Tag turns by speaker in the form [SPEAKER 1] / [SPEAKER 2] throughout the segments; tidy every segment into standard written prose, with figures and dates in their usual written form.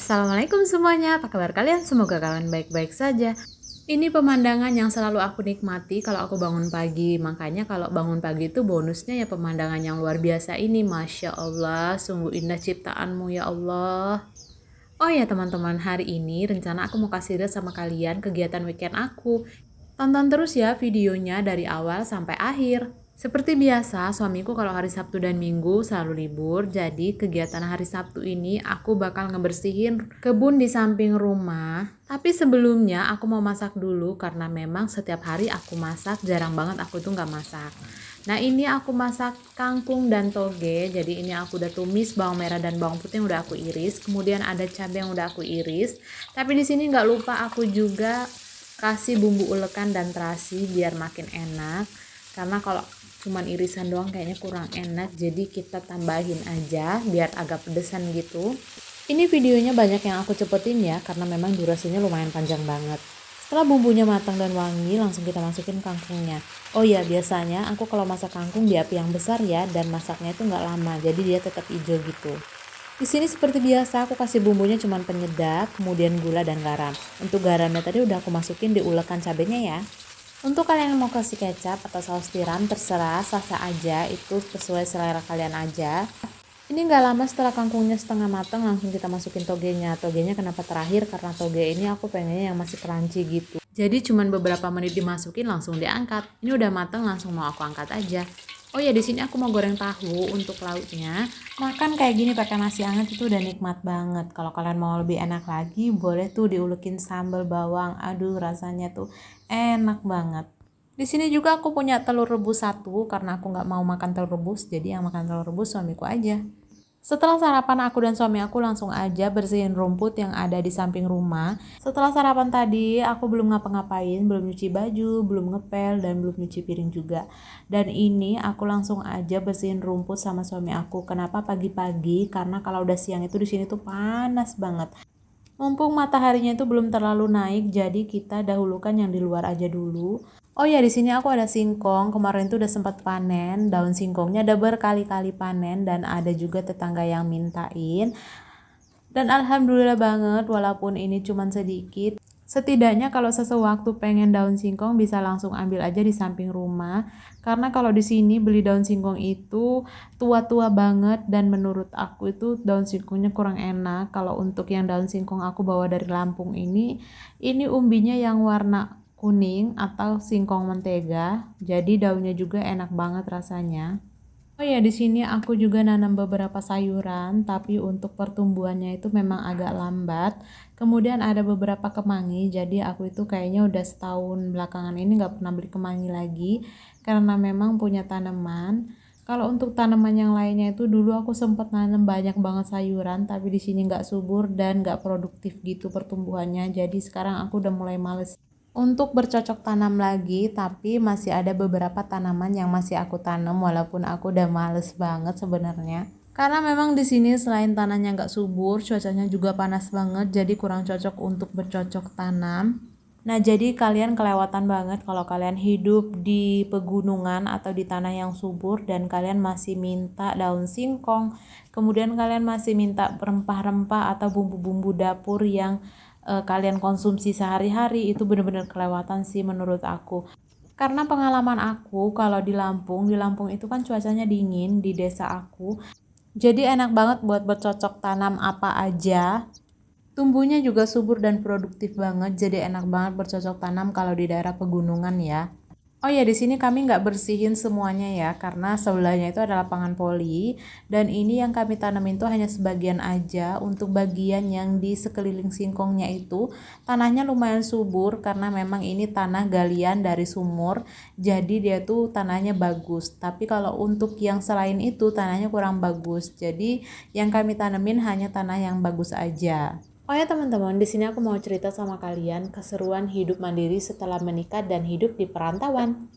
[SPEAKER 1] Assalamualaikum semuanya, apa kabar kalian? Semoga kalian baik-baik saja. Ini pemandangan yang selalu aku nikmati kalau aku bangun pagi. Makanya kalau bangun pagi itu bonusnya ya pemandangan yang luar biasa ini. Masya Allah, sungguh indah ciptaanmu ya Allah. Oh ya teman-teman, hari ini rencana aku mau kasih lihat sama kalian kegiatan weekend aku. Tonton terus ya videonya dari awal sampai akhir. Seperti biasa, suamiku kalau hari Sabtu dan Minggu selalu libur, jadi kegiatan hari Sabtu ini aku bakal ngebersihin kebun di samping rumah. Tapi sebelumnya aku mau masak dulu karena memang setiap hari aku masak, jarang banget aku tuh nggak masak. Nah ini aku masak kangkung dan toge, jadi ini aku udah tumis bawang merah dan bawang putih yang udah aku iris, kemudian ada cabai yang udah aku iris. Tapi di sini nggak lupa aku juga kasih bumbu ulekan dan terasi biar makin enak, karena kalau cuman irisan doang kayaknya kurang enak, jadi kita tambahin aja biar agak pedesan gitu. Ini videonya banyak yang aku cepetin ya karena memang durasinya lumayan panjang banget. Setelah bumbunya matang dan wangi, langsung kita masukin kangkungnya. Oh ya, biasanya aku kalau masak kangkung di api yang besar ya, dan masaknya itu nggak lama, jadi dia tetap hijau gitu. Di sini seperti biasa aku kasih bumbunya cuma penyedap, kemudian gula dan garam. Untuk garamnya tadi udah aku masukin di ulekan cabenya ya. Untuk kalian yang mau kasih kecap atau saus tiram terserah, sasa aja, itu sesuai selera kalian aja. Ini nggak lama setelah kangkungnya setengah matang langsung kita masukin togenya. Togenya kenapa terakhir? Karena toge ini aku pengennya yang masih crunchy gitu. Jadi cuman beberapa menit dimasukin langsung diangkat. Ini udah matang langsung mau aku angkat aja. Oh ya, di sini aku mau goreng tahu untuk lauknya. Makan kayak gini pakai nasi hangat itu udah nikmat banget. Kalau kalian mau lebih enak lagi, boleh tuh diulukin sambal bawang. Aduh, rasanya tuh enak banget. Di sini juga aku punya telur rebus satu karena aku nggak mau makan telur rebus, jadi yang makan telur rebus suamiku aja. Setelah sarapan aku dan suami aku langsung aja bersihin rumput yang ada di samping rumah. Setelah sarapan tadi aku belum ngapa-ngapain, belum nyuci baju, belum ngepel, dan belum nyuci piring juga. Dan ini aku langsung aja bersihin rumput sama suami aku. Kenapa pagi-pagi? Karena kalau udah siang itu di sini tuh panas banget. Mumpung mataharinya itu belum terlalu naik, jadi kita dahulukan yang di luar aja dulu. Oh ya, di sini aku ada singkong. Kemarin tuh udah sempat panen. Daun singkongnya udah berkali-kali panen dan ada juga tetangga yang mintain. Dan alhamdulillah banget walaupun ini cuman sedikit. Setidaknya kalau sesewaktu pengen daun singkong bisa langsung ambil aja di samping rumah. Karena kalau di sini beli daun singkong itu tua-tua banget dan menurut aku itu daun singkongnya kurang enak. Kalau untuk yang daun singkong aku bawa dari Lampung ini umbinya yang warna kuning atau singkong mentega. Jadi daunnya juga enak banget rasanya. Oh ya, di sini aku juga nanam beberapa sayuran, tapi untuk pertumbuhannya itu memang agak lambat. Kemudian ada beberapa kemangi, jadi aku itu kayaknya udah setahun belakangan ini nggak pernah beli kemangi lagi, karena memang punya tanaman. Kalau untuk tanaman yang lainnya itu dulu aku sempat nanam banyak banget sayuran, tapi di sini nggak subur dan nggak produktif gitu pertumbuhannya. Jadi sekarang aku udah mulai males untuk bercocok tanam lagi, tapi masih ada beberapa tanaman yang masih aku tanam walaupun aku udah males banget sebenarnya. Karena memang di sini selain tanahnya nggak subur, cuacanya juga panas banget, jadi kurang cocok untuk bercocok tanam. Nah, jadi kalian kelewatan banget kalau kalian hidup di pegunungan atau di tanah yang subur dan kalian masih minta daun singkong, kemudian kalian masih minta rempah-rempah atau bumbu-bumbu dapur yang kalian konsumsi sehari-hari, itu benar-benar kelewatan sih menurut aku. Karena pengalaman aku kalau di Lampung itu kan cuacanya dingin di desa aku. Jadi enak banget buat bercocok tanam apa aja. Tumbuhnya juga subur dan produktif banget. Jadi enak banget bercocok tanam kalau di daerah pegunungan ya. Oh ya, di sini kami nggak bersihin semuanya ya, karena sebelahnya itu ada lapangan voli, dan ini yang kami tanamin tuh hanya sebagian aja. Untuk bagian yang di sekeliling singkongnya itu, tanahnya lumayan subur karena memang ini tanah galian dari sumur, jadi dia tuh tanahnya bagus. Tapi kalau untuk yang selain itu, tanahnya kurang bagus. Jadi yang kami tanemin hanya tanah yang bagus aja. Oh ya teman-teman, di sini aku mau cerita sama kalian keseruan hidup mandiri setelah menikah dan hidup di perantauan.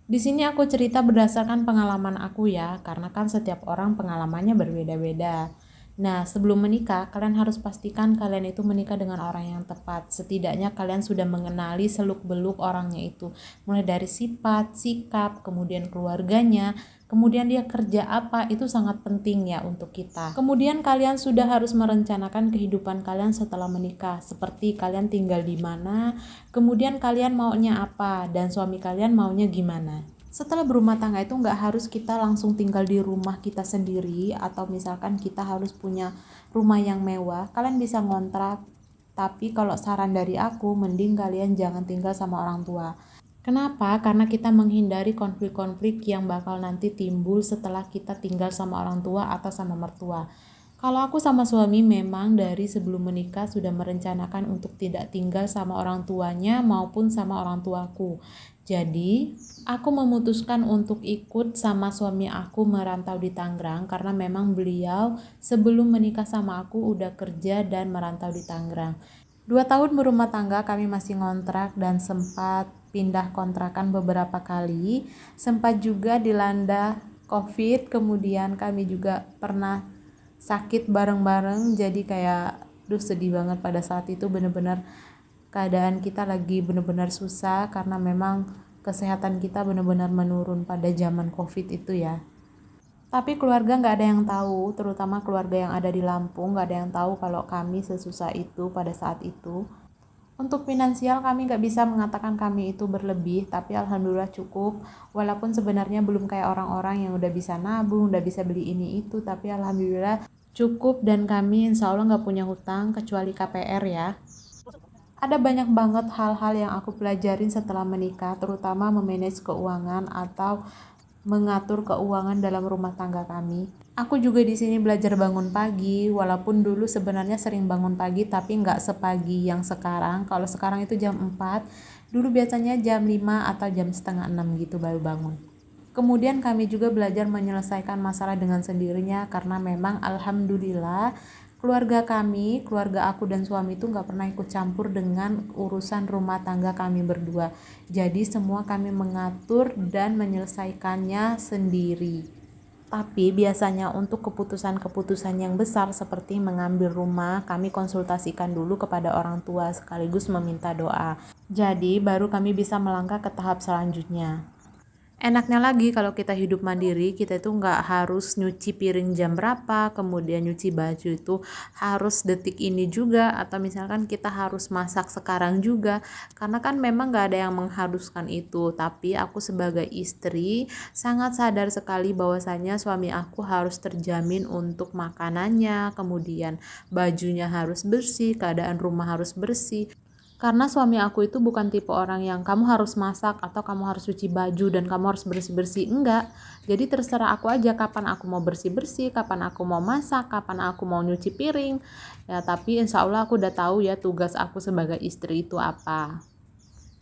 [SPEAKER 1] Di sini aku cerita berdasarkan pengalaman aku ya, karena kan setiap orang pengalamannya berbeda-beda. Nah, sebelum menikah, kalian harus pastikan kalian itu menikah dengan orang yang tepat. Setidaknya kalian sudah mengenali seluk-beluk orangnya itu. Mulai dari sifat, sikap, kemudian keluarganya, kemudian dia kerja apa, itu sangat penting ya untuk kita. Kemudian kalian sudah harus merencanakan kehidupan kalian setelah menikah. Seperti kalian tinggal di mana, kemudian kalian maunya apa, dan suami kalian maunya gimana. Setelah berumah tangga itu nggak harus kita langsung tinggal di rumah kita sendiri atau misalkan kita harus punya rumah yang mewah. Kalian bisa ngontrak, tapi kalau saran dari aku mending kalian jangan tinggal sama orang tua. Kenapa? Karena kita menghindari konflik-konflik yang bakal nanti timbul setelah kita tinggal sama orang tua atau sama mertua. Kalau aku sama suami memang dari sebelum menikah sudah merencanakan untuk tidak tinggal sama orang tuanya maupun sama orang tuaku. Jadi, aku memutuskan untuk ikut sama suami aku merantau di Tangerang karena memang beliau sebelum menikah sama aku udah kerja dan merantau di Tangerang. 2 tahun berumah tangga kami masih ngontrak dan sempat pindah kontrakan beberapa kali. Sempat juga dilanda COVID, kemudian kami juga pernah sakit bareng-bareng. Jadi kayak sedih banget pada saat itu, bener-bener keadaan kita lagi benar-benar susah karena memang kesehatan kita benar-benar menurun pada zaman COVID itu ya. Tapi keluarga nggak ada yang tahu, terutama keluarga yang ada di Lampung nggak ada yang tahu kalau kami sesusah itu pada saat itu. Untuk finansial kami nggak bisa mengatakan kami itu berlebih, tapi alhamdulillah cukup. Walaupun sebenarnya belum kayak orang-orang yang udah bisa nabung, udah bisa beli ini itu, tapi alhamdulillah cukup dan kami insya Allah nggak punya hutang kecuali KPR ya. Ada banyak banget hal-hal yang aku pelajarin setelah menikah, terutama memanage keuangan atau mengatur keuangan dalam rumah tangga kami. Aku juga di sini belajar bangun pagi, walaupun dulu sebenarnya sering bangun pagi tapi nggak sepagi yang sekarang. Kalau sekarang itu jam 4, dulu biasanya jam 5 atau jam setengah 6 gitu baru bangun. Kemudian kami juga belajar menyelesaikan masalah dengan sendirinya karena memang alhamdulillah keluarga kami, keluarga aku dan suami itu nggak pernah ikut campur dengan urusan rumah tangga kami berdua. Jadi semua kami mengatur dan menyelesaikannya sendiri. Tapi biasanya untuk keputusan-keputusan yang besar seperti mengambil rumah, kami konsultasikan dulu kepada orang tua sekaligus meminta doa. Jadi baru kami bisa melangkah ke tahap selanjutnya. Enaknya lagi kalau kita hidup mandiri, kita itu nggak harus nyuci piring jam berapa, kemudian nyuci baju itu harus detik ini juga, atau misalkan kita harus masak sekarang juga, karena kan memang nggak ada yang mengharuskan itu. Tapi aku sebagai istri sangat sadar sekali bahwasanya suami aku harus terjamin untuk makanannya, kemudian bajunya harus bersih, keadaan rumah harus bersih. Karena suami aku itu bukan tipe orang yang kamu harus masak atau kamu harus cuci baju dan kamu harus bersih-bersih. Enggak. Jadi terserah aku aja kapan aku mau bersih-bersih, kapan aku mau masak, kapan aku mau nyuci piring. Ya, tapi insya Allah aku udah tahu ya tugas aku sebagai istri itu apa.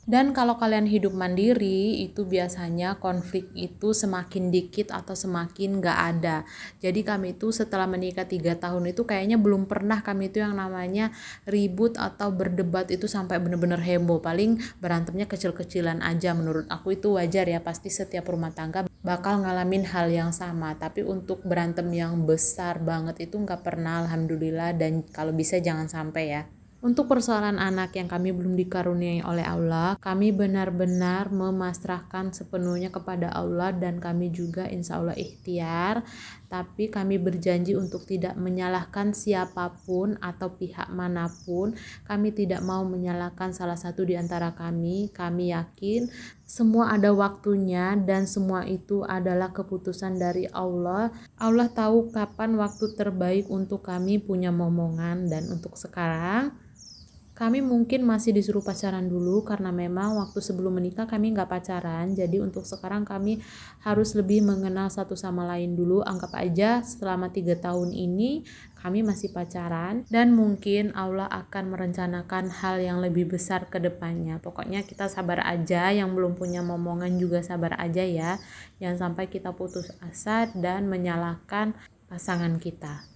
[SPEAKER 1] Dan kalau kalian hidup mandiri, itu biasanya konflik itu semakin dikit atau semakin gak ada. Jadi kami itu setelah menikah 3 tahun itu kayaknya belum pernah kami itu yang namanya ribut atau berdebat itu sampai bener-bener heboh. Paling berantemnya kecil-kecilan aja, menurut aku itu wajar ya. Pasti setiap rumah tangga bakal ngalamin hal yang sama. Tapi untuk berantem yang besar banget itu gak pernah, alhamdulillah. Dan kalau bisa jangan sampai ya. Untuk persoalan anak yang kami belum dikaruniai oleh Allah, kami benar-benar memasrahkan sepenuhnya kepada Allah dan kami juga insya Allah ikhtiar. Tapi kami berjanji untuk tidak menyalahkan siapapun atau pihak manapun. Kami tidak mau menyalahkan salah satu di antara kami. Kami yakin semua ada waktunya dan semua itu adalah keputusan dari Allah. Allah tahu kapan waktu terbaik untuk kami punya momongan dan untuk sekarang kami mungkin masih disuruh pacaran dulu karena memang waktu sebelum menikah kami nggak pacaran. Jadi untuk sekarang kami harus lebih mengenal satu sama lain dulu. Anggap aja selama 3 tahun ini kami masih pacaran. Dan mungkin Allah akan merencanakan hal yang lebih besar ke depannya. Pokoknya kita sabar aja. Yang belum punya momongan juga sabar aja ya. Jangan sampai kita putus asa dan menyalahkan pasangan kita.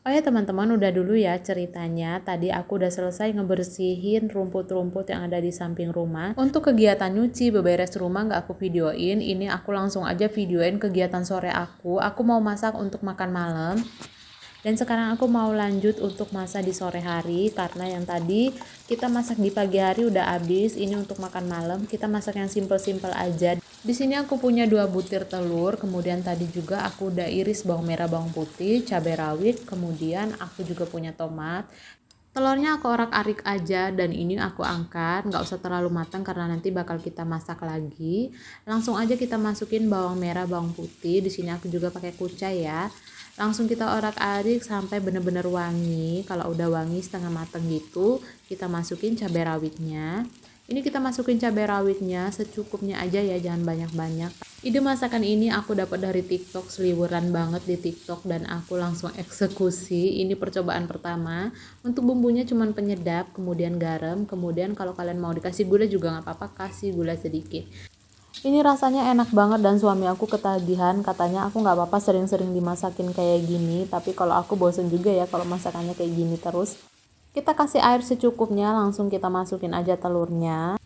[SPEAKER 1] Oh ya teman-teman, udah dulu ya ceritanya. Tadi aku udah selesai ngebersihin rumput-rumput yang ada di samping rumah. Untuk kegiatan nyuci, beberes rumah gak aku videoin. Ini aku langsung aja videoin kegiatan sore aku. Aku mau masak untuk makan malam. Dan sekarang aku mau lanjut untuk masak di sore hari, karena yang tadi kita masak di pagi hari udah habis. Ini untuk makan malam kita masak yang simple-simple aja. Di sini aku punya 2 butir telur, kemudian tadi juga aku udah iris bawang merah, bawang putih, cabai rawit, kemudian aku juga punya tomat. Telurnya aku orak-arik aja dan ini aku angkat, nggak usah terlalu matang karena nanti bakal kita masak lagi. Langsung aja kita masukin bawang merah, bawang putih. Di sini aku juga pakai kucai ya. Langsung kita orak-arik sampai bener-bener wangi. Kalau udah wangi setengah matang gitu, kita masukin cabai rawitnya. Ini kita masukin cabai rawitnya secukupnya aja ya, jangan banyak-banyak. Ide masakan ini aku dapat dari TikTok, seliweran banget di TikTok dan aku langsung eksekusi. Ini percobaan pertama. Untuk bumbunya cuman penyedap, kemudian garam, kemudian kalau kalian mau dikasih gula juga nggak apa-apa, kasih gula sedikit. Ini rasanya enak banget dan suami aku ketagihan, katanya aku nggak apa-apa sering-sering dimasakin kayak gini, tapi kalau aku bosen juga ya kalau masakannya kayak gini terus. Kita kasih air secukupnya, langsung kita masukin aja telurnya.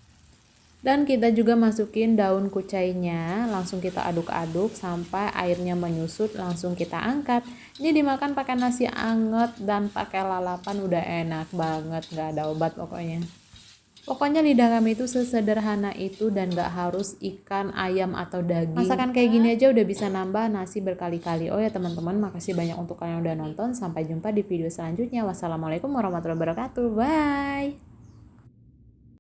[SPEAKER 1] Dan kita juga masukin daun kucainya, langsung kita aduk-aduk sampai airnya menyusut, langsung kita angkat. Ini dimakan pakai nasi anget dan pakai lalapan udah enak banget, nggak ada obat pokoknya. Pokoknya lidah kami itu sesederhana itu dan nggak harus ikan, ayam, atau daging. Masakan kayak gini aja udah bisa nambah nasi berkali-kali. Oh ya teman-teman, makasih banyak untuk kalian yang udah nonton. Sampai jumpa di video selanjutnya. Wassalamualaikum warahmatullahi wabarakatuh. Bye!